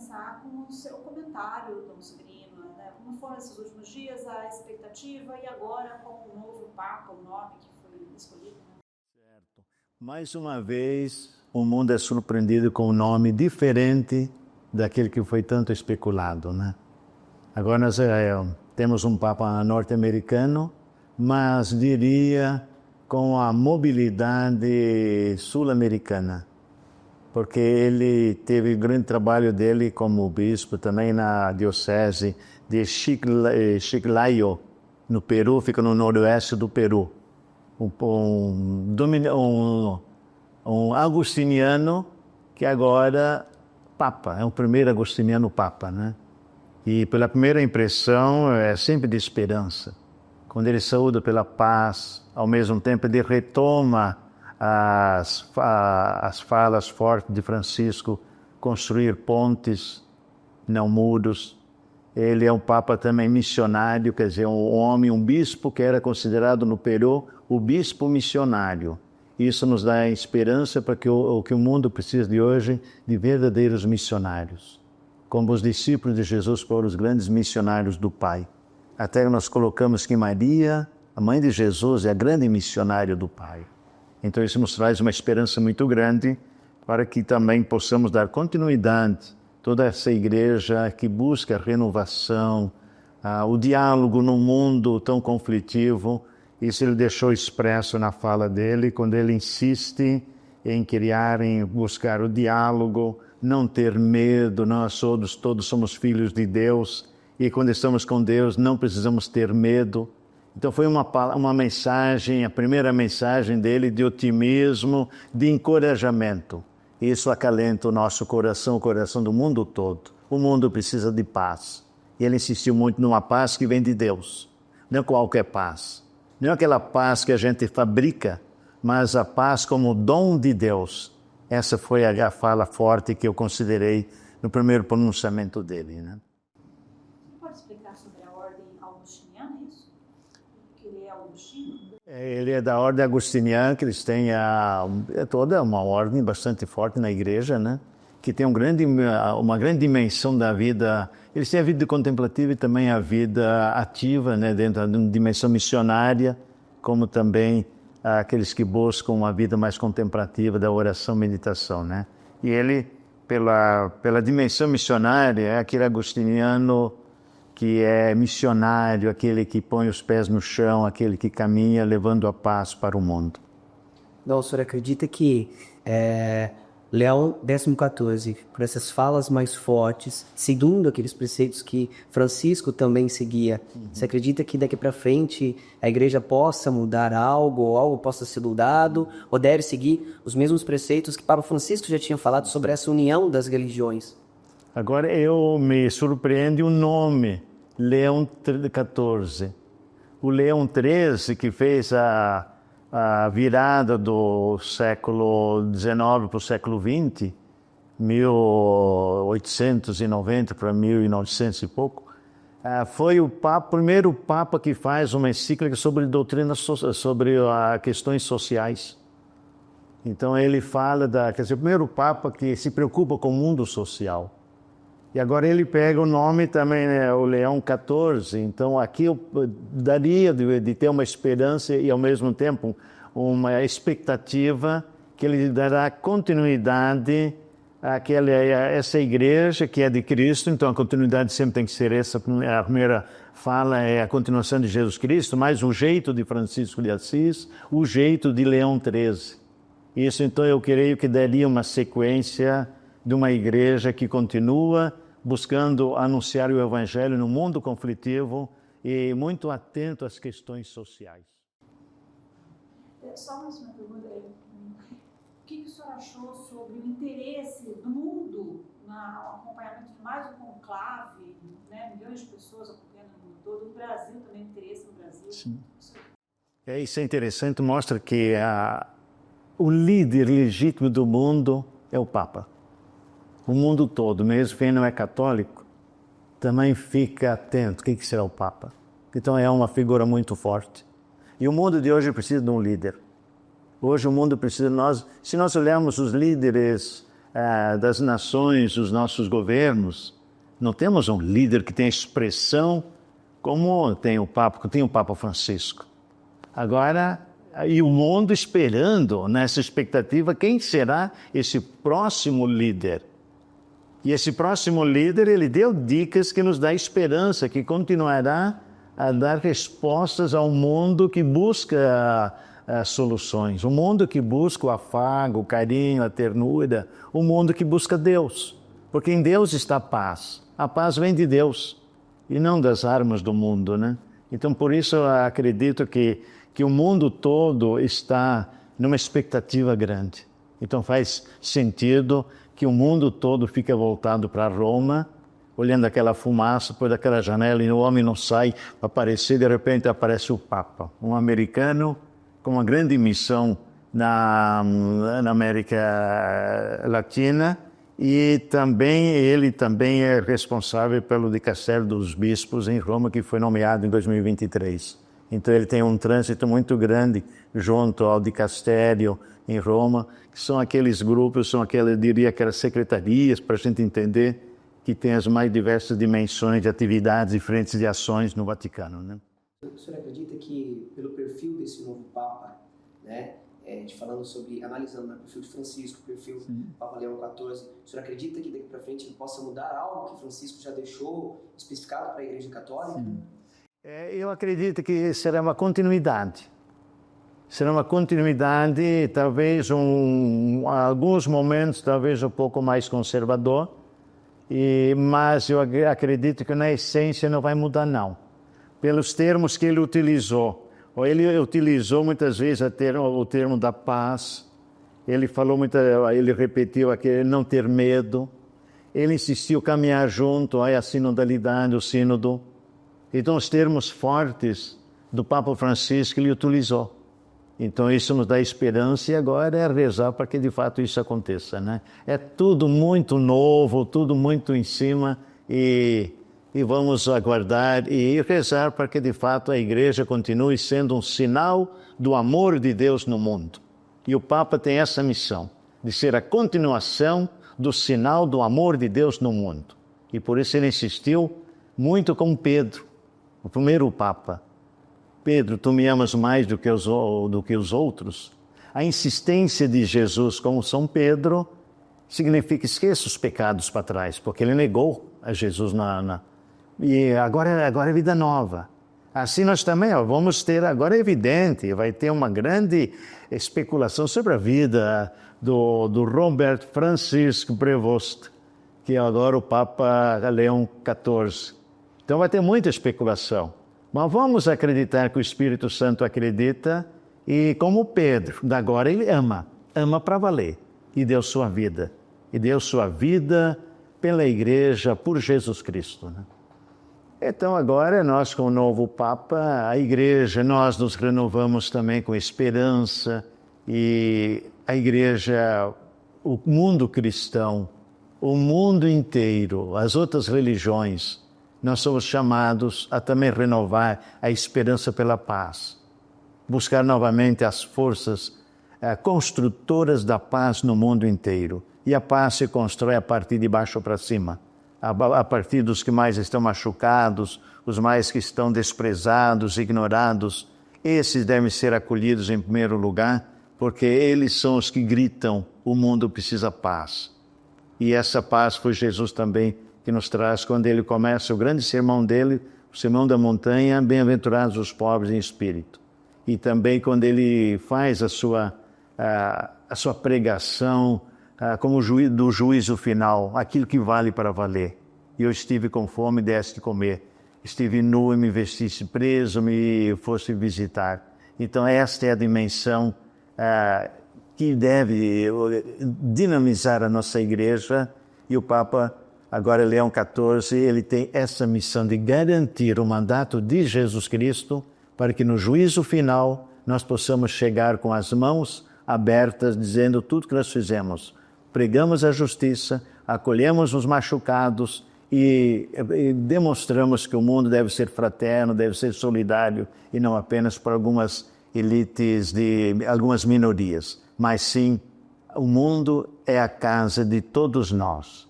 começar com o seu comentário, Dom Severino, né? Como foram esses últimos dias, a expectativa e agora com o novo Papa, o nome que foi escolhido? Né? Certo. Mais uma vez, o mundo é surpreendido com um nome diferente daquele que foi tanto especulado, né? Agora nós temos um Papa norte-americano, mas diria com a mobilidade sul-americana, porque ele teve o grande trabalho dele como bispo também na diocese de Chiclayo, no Peru, fica no noroeste do Peru. Um agostiniano que agora Papa, é o primeiro agostiniano Papa, né? E pela primeira impressão é sempre de esperança. Quando ele saúda pela paz, ao mesmo tempo ele retoma as falas fortes de Francisco, construir pontes, não muros. Ele é um Papa também missionário, quer dizer, um homem, um bispo que era considerado no Peru o bispo missionário. Isso nos dá esperança para que o mundo precisa de hoje de verdadeiros missionários. Como os discípulos de Jesus foram os grandes missionários do Pai. Até nós colocamos que Maria, a mãe de Jesus, é a grande missionária do Pai. Então isso nos traz uma esperança muito grande para que também possamos dar continuidade a toda essa igreja que busca a renovação, o diálogo num mundo tão conflitivo. Isso ele deixou expresso na fala dele, quando ele insiste em buscar o diálogo, não ter medo, nós todos somos filhos de Deus, e quando estamos com Deus não precisamos ter medo. Então foi uma mensagem, a primeira mensagem dele de otimismo, de encorajamento. Isso acalenta o nosso coração, o coração do mundo todo. O mundo precisa de paz. E ele insistiu muito numa paz que vem de Deus, não qualquer paz. Não é aquela paz que a gente fabrica, mas a paz como dom de Deus. Essa foi a fala forte que eu considerei no primeiro pronunciamento dele, né? Você pode explicar sobre a ordem augustiniana, isso? Que ele é augustino? Ele é da ordem agostiniana, que eles têm toda uma ordem bastante forte na igreja, né? Que tem uma grande dimensão da vida. Eles têm a vida contemplativa e também a vida ativa, né? Dentro de uma dimensão missionária, como também aqueles que buscam uma vida mais contemplativa da oração e meditação, né? E ele, pela dimensão missionária, é aquele agostiniano que é missionário, aquele que põe os pés no chão, aquele que caminha levando a paz para o mundo. Não, o senhor acredita que Leão XIV, por essas falas mais fortes, seguindo aqueles preceitos que Francisco também seguia, você acredita que daqui para frente a igreja possa mudar algo, ou algo possa ser mudado, ou deve seguir os mesmos preceitos que Papa Francisco já tinha falado sobre essa união das religiões? Agora me surpreende o nome, Leão XIV. O Leão XIII, que fez a virada do século XIX para o século XX, 1890 para 1900 e pouco, foi o primeiro Papa que faz uma encíclica sobre sobre questões sociais. Então ele fala o primeiro Papa que se preocupa com o mundo social. E agora ele pega o nome também, né, o Leão XIV. Então aqui eu daria de ter uma esperança e ao mesmo tempo uma expectativa que ele dará continuidade essa igreja que é de Cristo. Então a continuidade sempre tem que ser essa. A primeira fala é a continuação de Jesus Cristo, mais o jeito de Francisco de Assis, o jeito de Leão XIII. Isso então eu creio que daria uma sequência de uma igreja que continua buscando anunciar o Evangelho no mundo conflitivo e muito atento às questões sociais. Só mais uma pergunta. O que o senhor achou sobre o interesse do mundo no acompanhamento de mais um conclave, né? Milhões de pessoas acompanhando no mundo todo, o Brasil também, interesse no Brasil? Sim. Isso é interessante, mostra que o líder legítimo do mundo é o Papa. O mundo todo, mesmo quem não é católico, também fica atento. O que será o Papa? Então é uma figura muito forte. E o mundo de hoje precisa de um líder. Hoje o mundo precisa de nós. Se nós olharmos os líderes das nações, dos nossos governos, não temos um líder que tem expressão como tem o Papa Francisco. Agora, e o mundo esperando, nessa expectativa, quem será esse próximo líder? E esse próximo líder, ele deu dicas que nos dá esperança, que continuará a dar respostas ao mundo que busca soluções, o mundo que busca o afago, o carinho, a ternura, o mundo que busca Deus, porque em Deus está a paz. A paz vem de Deus e não das armas do mundo, né? Então, por isso, eu acredito que o mundo todo está numa expectativa grande. Então, faz sentido que o mundo todo fica voltado para Roma, olhando aquela fumaça por daquela janela e o homem não sai para aparecer, de repente aparece o Papa, um americano com uma grande missão na América Latina, e ele também é responsável pelo dicastério dos bispos em Roma, que foi nomeado em 2023. Então ele tem um trânsito muito grande junto ao dicastério em Roma, que são aqueles grupos, eu diria aquelas secretarias, para a gente entender que tem as mais diversas dimensões de atividades e frentes de ações no Vaticano, né? O senhor acredita que, pelo perfil desse novo Papa, né, falando sobre, analisando o perfil de Francisco, o perfil do Papa Leão XIV, o senhor acredita que daqui para frente ele possa mudar algo que Francisco já deixou especificado para a Igreja Católica? Eu acredito que será uma continuidade. Será uma continuidade, talvez alguns momentos, talvez um pouco mais conservador, mas eu acredito que na essência não vai mudar, não. Pelos termos que ele utilizou. Ele utilizou muitas vezes o termo da paz, ele repetiu aquele não ter medo, ele insistiu caminhar junto a sinodalidade, o sínodo. Então, os termos fortes do Papa Francisco ele utilizou. Então, isso nos dá esperança e agora é rezar para que de fato isso aconteça, né? É tudo muito novo, tudo muito em cima e vamos aguardar e rezar para que de fato a Igreja continue sendo um sinal do amor de Deus no mundo. E o Papa tem essa missão, de ser a continuação do sinal do amor de Deus no mundo. E por isso ele insistiu muito com Pedro, o primeiro Papa. Pedro, tu me amas mais do que os outros? A insistência de Jesus com São Pedro significa esqueça os pecados para trás, porque ele negou a Jesus e agora é vida nova. Assim nós também vamos ter, agora é evidente, vai ter uma grande especulação sobre a vida do Robert Francisco Prevost, que é agora o Papa Leão XIV. Então vai ter muita especulação. Mas vamos acreditar que o Espírito Santo acredita e como Pedro, agora ele ama para valer e deu sua vida. E deu sua vida pela Igreja, por Jesus Cristo, né? Então agora nós com o novo Papa, a Igreja, nós nos renovamos também com esperança e a Igreja, o mundo cristão, o mundo inteiro, as outras religiões, nós somos chamados a também renovar a esperança pela paz, buscar novamente as forças construtoras da paz no mundo inteiro. E a paz se constrói a partir de baixo para cima, a partir dos que mais estão machucados, os mais que estão desprezados, ignorados. Esses devem ser acolhidos em primeiro lugar, porque eles são os que gritam, o mundo precisa paz. E essa paz foi Jesus também que nos traz quando ele começa o grande sermão dele, o Sermão da Montanha, bem-aventurados os pobres em espírito. E também quando ele faz a sua pregação como do juízo final, aquilo que vale para valer. Eu estive com fome, deste de comer. Estive nu e me vestisse, preso, me fosse visitar. Então esta é a dimensão que deve dinamizar a nossa igreja. E o Papa, agora Leão XIV, ele tem essa missão de garantir o mandato de Jesus Cristo para que no juízo final nós possamos chegar com as mãos abertas, dizendo tudo que nós fizemos. Pregamos a justiça, acolhemos os machucados e demonstramos que o mundo deve ser fraterno, deve ser solidário e não apenas para algumas elites de algumas minorias, mas sim o mundo é a casa de todos nós.